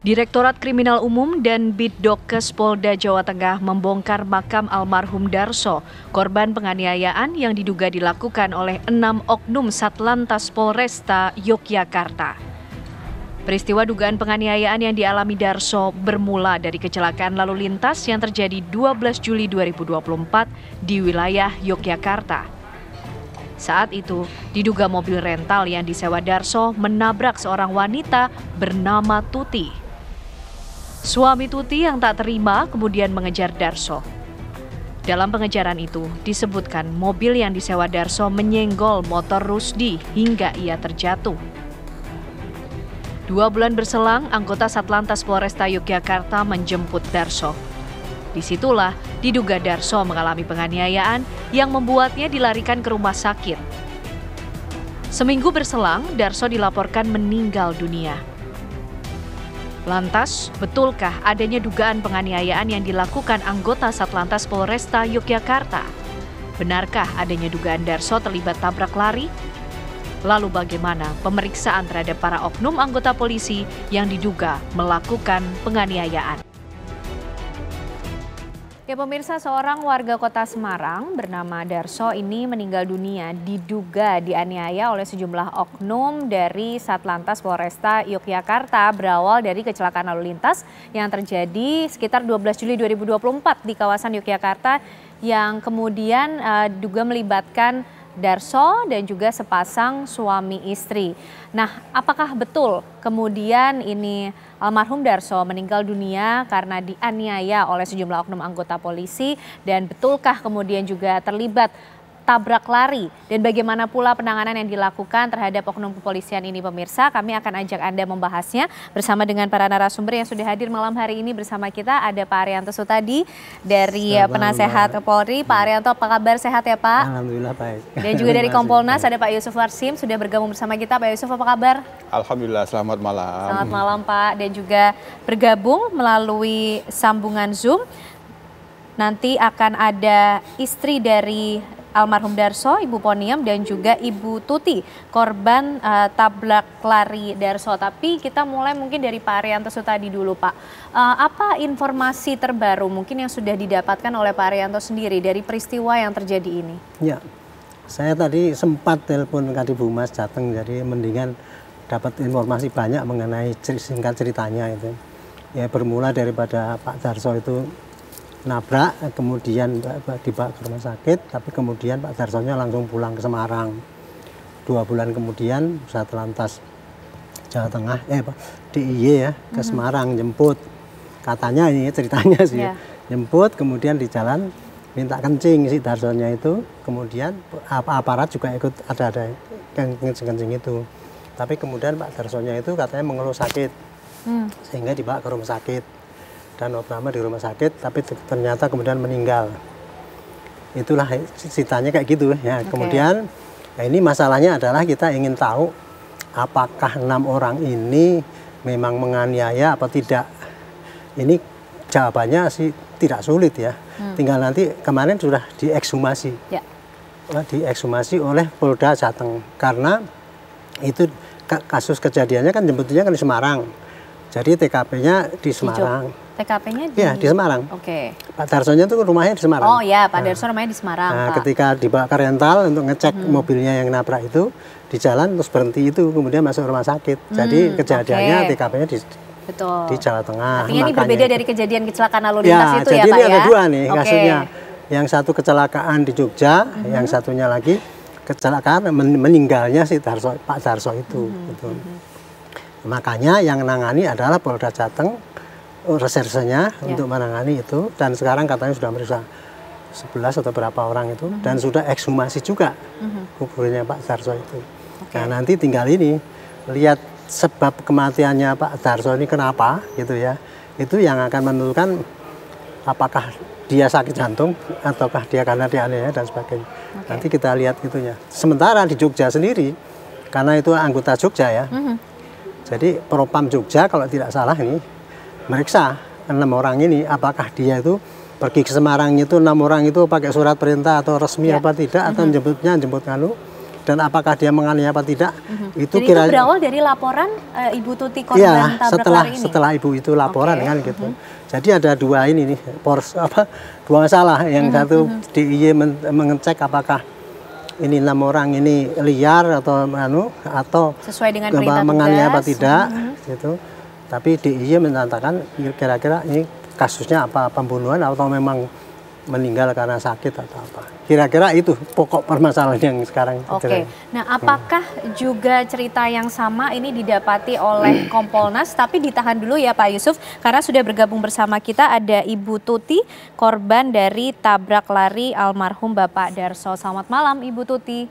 Direktorat Kriminal Umum dan Bitdokes Polda Jawa Tengah membongkar makam almarhum Darso, korban penganiayaan yang diduga dilakukan oleh 6 oknum Satlantas Polresta Yogyakarta. Peristiwa dugaan penganiayaan yang dialami Darso bermula dari kecelakaan lalu lintas yang terjadi 12 Juli 2024 di wilayah Yogyakarta. Saat itu, diduga mobil rental yang disewa Darso menabrak seorang wanita bernama Tuti. Suami Tuti yang tak terima kemudian mengejar Darso. Dalam pengejaran itu, disebutkan mobil yang disewa Darso menyenggol motor Rusdi hingga ia terjatuh. 2 bulan berselang, anggota Satlantas Polresta Yogyakarta menjemput Darso. Disitulah diduga Darso mengalami penganiayaan yang membuatnya dilarikan ke rumah sakit. Seminggu berselang, Darso dilaporkan meninggal dunia. Lantas, betulkah adanya dugaan penganiayaan yang dilakukan anggota Satlantas Polresta Yogyakarta? Benarkah adanya dugaan Darso terlibat tabrak lari? Lalu bagaimana pemeriksaan terhadap para oknum anggota polisi yang diduga melakukan penganiayaan? Ya pemirsa, seorang warga kota Semarang bernama Darso ini meninggal dunia diduga dianiaya oleh sejumlah oknum dari Satlantas Polresta Yogyakarta berawal dari kecelakaan lalu lintas yang terjadi sekitar 12 Juli 2024 di kawasan Yogyakarta yang kemudian diduga melibatkan Darso dan juga sepasang suami istri. Nah, apakah betul kemudian ini almarhum Darso meninggal dunia karena dianiaya oleh sejumlah oknum anggota polisi dan betulkah kemudian juga terlibat tabrak lari dan bagaimana pula penanganan yang dilakukan terhadap oknum kepolisian ini pemirsa? Kami akan ajak Anda membahasnya bersama dengan para narasumber yang sudah hadir malam hari ini bersama kita. Ada Pak Arianto Sutadi dari Penasehat Polri. Pak Arianto, apa kabar, sehat ya Pak? Alhamdulillah baik. Dan juga dari Kompolnas ada Pak Yusuf Warsim sudah bergabung bersama kita. Pak Yusuf, apa kabar? Alhamdulillah, selamat malam. Selamat malam Pak, dan juga bergabung melalui sambungan Zoom. Nanti akan ada istri dari almarhum Darso, Ibu Poniam dan juga Ibu Tuti, korban tabrak lari Darso. Tapi kita mulai mungkin dari Pak Arianto Sutadi dulu Pak. Apa informasi terbaru mungkin yang sudah didapatkan oleh Pak Arianto sendiri dari peristiwa yang terjadi ini? Ya, saya tadi sempat telepon Kadifumas Jateng, jadi mendingan dapat informasi banyak mengenai singkat ceritanya itu. Ya bermula daripada Pak Darso itu nabrak, kemudian dibawa ke rumah sakit, tapi kemudian Pak Darsonya langsung pulang ke Semarang. 2 bulan kemudian Satlantas Jawa Tengah, DIY ya, ke Semarang jemput. Katanya ini ceritanya sih, jemput, kemudian di jalan minta kencing si Darsonya itu, kemudian aparat juga ikut ada kencing itu. Tapi kemudian Pak Darsonya itu katanya mengeluh sakit, sehingga dibawa ke rumah sakit. Dan opname di rumah sakit, tapi ternyata kemudian meninggal. Itulah ceritanya kayak gitu ya. Kemudian ya ini masalahnya adalah kita ingin tahu apakah 6 orang ini memang menganiaya apa tidak. Ini jawabannya sih tidak sulit ya. Tinggal nanti kemarin sudah diekshumasi. Diekshumasi oleh Polda Jateng karena itu kasus kejadiannya kan jemputnya kan di Semarang. Jadi TKP-nya di Semarang. TKP-nya di Semarang. Oke. Pak Darsonya itu rumahnya di Semarang. Oh ya, Pak Darso rumahnya di Semarang. Nah, Ketika dibawa ke rental untuk ngecek mobilnya yang nabrak itu, di jalan terus berhenti itu, kemudian masuk rumah sakit. Jadi kejadiannya TKP-nya di Jawa Tengah. Artinya ini berbeda dari kejadian kecelakaan lalu lintas itu ya Pak ya? Jadi ini ada 2 nih kasusnya. Yang satu kecelakaan di Jogja, yang satunya lagi kecelakaan meninggalnya si Pak Darso itu. Gitu. Makanya yang menangani adalah Polda Jateng, resersenya untuk menangani itu, dan sekarang katanya sudah meriksa 11 atau berapa orang itu, dan sudah ekshumasi juga kuburnya Pak Darso itu. Nah nanti tinggal ini lihat sebab kematiannya Pak Darso ini kenapa gitu ya, itu yang akan menentukan apakah dia sakit jantung ataukah dia karena dianiaya dan sebagainya. Nanti kita lihat itunya. Sementara di Jogja sendiri, karena itu anggota Jogja ya, jadi Propam Jogja kalau tidak salah ini meriksa 6 orang ini apakah dia itu pergi ke Semarang itu 6 orang itu pakai surat perintah atau resmi apa tidak, atau jemput dan apakah dia menganiaya apa tidak. Itu Jadi itu berawal dari laporan Ibu Tuti korban ya, tabrak lari ini? setelah ibu itu laporan kan gitu. Jadi ada dua ini nih, dua masalah. Yang satu DIY mengecek apakah ini 6 orang ini liar atau sesuai dengan perintah menganiaya apa tugas. tidak gitu. Tapi DIY menyatakan kira-kira ini kasusnya apa, pembunuhan atau memang meninggal karena sakit atau apa. Kira-kira itu pokok permasalahan yang sekarang. Oke. Nah, apakah juga cerita yang sama ini didapati oleh Kompolnas, tapi ditahan dulu ya Pak Yusuf, karena sudah bergabung bersama kita ada Ibu Tuti, korban dari tabrak lari almarhum Bapak Darso. Selamat malam Ibu Tuti.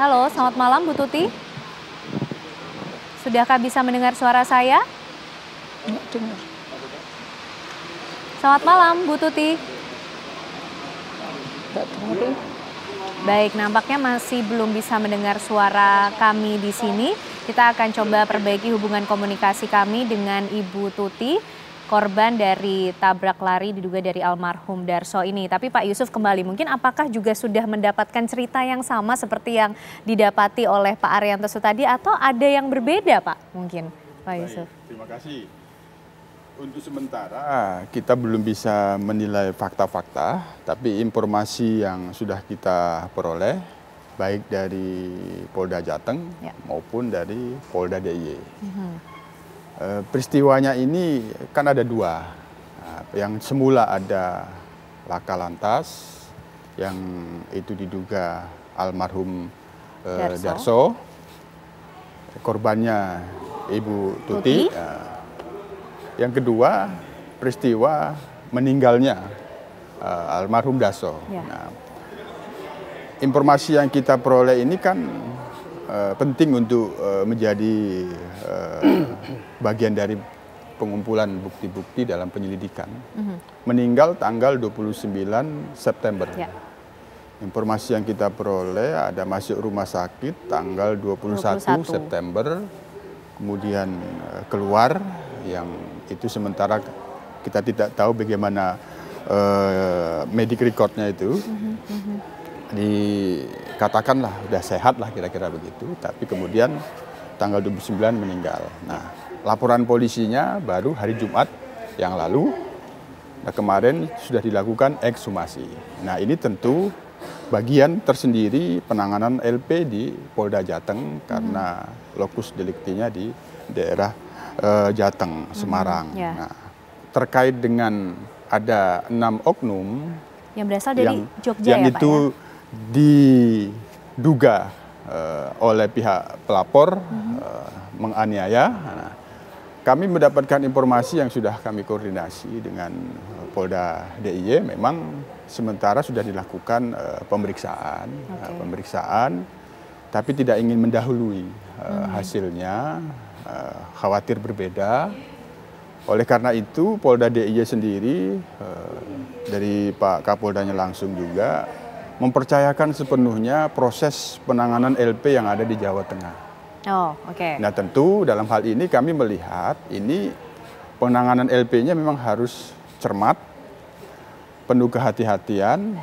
Halo, selamat malam Bu Tuti. Sudahkah bisa mendengar suara saya? Selamat malam Bu Tuti. Baik, nampaknya masih belum bisa mendengar suara kami di sini. Kita akan coba perbaiki hubungan komunikasi kami dengan Ibu Tuti, korban dari tabrak lari diduga dari almarhum Darso ini. Tapi Pak Yusuf kembali, mungkin apakah juga sudah mendapatkan cerita yang sama seperti yang didapati oleh Pak Arianto tadi, atau ada yang berbeda Pak mungkin Pak Yusuf? Baik, terima kasih. Untuk sementara kita belum bisa menilai fakta-fakta, tapi informasi yang sudah kita peroleh baik dari Polda Jateng maupun dari Polda DIY. Peristiwanya ini kan ada dua. Yang semula ada laka lantas yang itu diduga almarhum Darso. Korbannya Ibu Tuti. Yang kedua, peristiwa meninggalnya almarhum Darso. Nah, informasi yang kita peroleh ini kan penting untuk menjadi bagian dari pengumpulan bukti-bukti dalam penyelidikan. Meninggal tanggal 29 September. Informasi yang kita peroleh ada masuk rumah sakit tanggal 21 September, kemudian keluar, yang itu sementara kita tidak tahu bagaimana medik recordnya itu. Dikatakanlah udah sehat lah kira-kira begitu, tapi kemudian tanggal 29 meninggal. Nah, laporan polisinya baru hari Jumat yang lalu. Nah, kemarin sudah dilakukan ekshumasi. Nah, ini tentu bagian tersendiri penanganan LP di Polda Jateng karena lokus deliktinya di daerah Jateng, Semarang. Nah, terkait dengan ada 6 oknum yang berasal dari Jogja yang ya Pak, itu diduga oleh pihak pelapor menganiaya. Nah, kami mendapatkan informasi yang sudah kami koordinasi dengan Polda DIY, memang sementara sudah dilakukan pemeriksaan, tapi tidak ingin mendahului hasilnya. Khawatir berbeda. Oleh karena itu Polda DIY sendiri dari Pak Kapoldanya langsung juga mempercayakan sepenuhnya proses penanganan LP yang ada di Jawa Tengah. Nah, tentu dalam hal ini kami melihat ini penanganan LP-nya memang harus cermat, penuh kehati-hatian,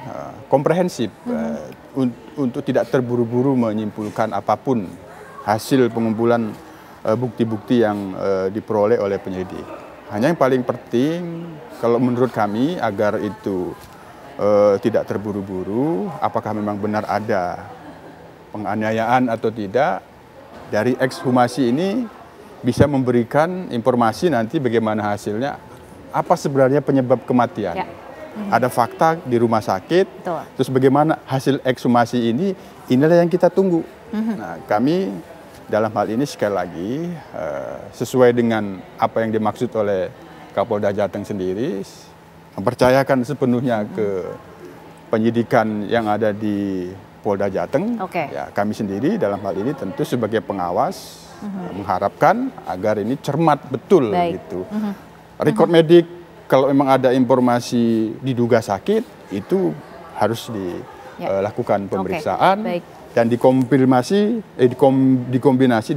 komprehensif, untuk tidak terburu-buru menyimpulkan apapun hasil pengumpulan bukti-bukti yang diperoleh oleh penyelidik. Hanya yang paling penting kalau menurut kami agar itu tidak terburu-buru, apakah memang benar ada penganiayaan atau tidak, dari ekshumasi ini bisa memberikan informasi nanti bagaimana hasilnya, apa sebenarnya penyebab kematian. Ada fakta di rumah sakit, terus bagaimana hasil ekshumasi ini, inilah yang kita tunggu. Nah, kami dalam hal ini sekali lagi sesuai dengan apa yang dimaksud oleh Kapolda Jateng sendiri, mempercayakan sepenuhnya ke penyidikan yang ada di Polda Jateng. Ya, kami sendiri dalam hal ini tentu sebagai pengawas mengharapkan agar ini cermat betul gitu. Rekod medik kalau memang ada informasi diduga sakit itu harus dilakukan pemeriksaan. Dan dikombinasi,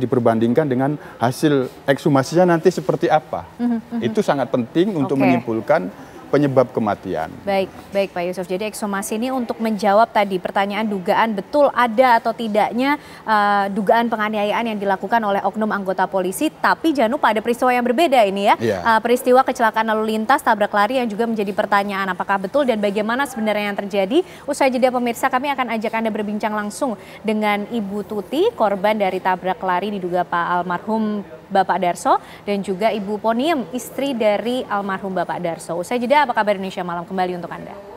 diperbandingkan dengan hasil ekshumasinya nanti seperti apa. Itu sangat penting untuk menyimpulkan penyebab kematian. Baik Pak Yusuf. Jadi ekshumasi ini untuk menjawab tadi pertanyaan dugaan betul ada atau tidaknya dugaan penganiayaan yang dilakukan oleh oknum anggota polisi. Tapi jangan lupa ada peristiwa yang berbeda ini ya. Peristiwa kecelakaan lalu lintas tabrak lari yang juga menjadi pertanyaan apakah betul dan bagaimana sebenarnya yang terjadi. Usai jeda pemirsa, kami akan ajak Anda berbincang langsung dengan Ibu Tuti, korban dari tabrak lari diduga Pak almarhum Bapak Darso, dan juga Ibu Poniem, istri dari almarhum Bapak Darso. Usai jeda, apa kabar Indonesia Malam kembali untuk Anda.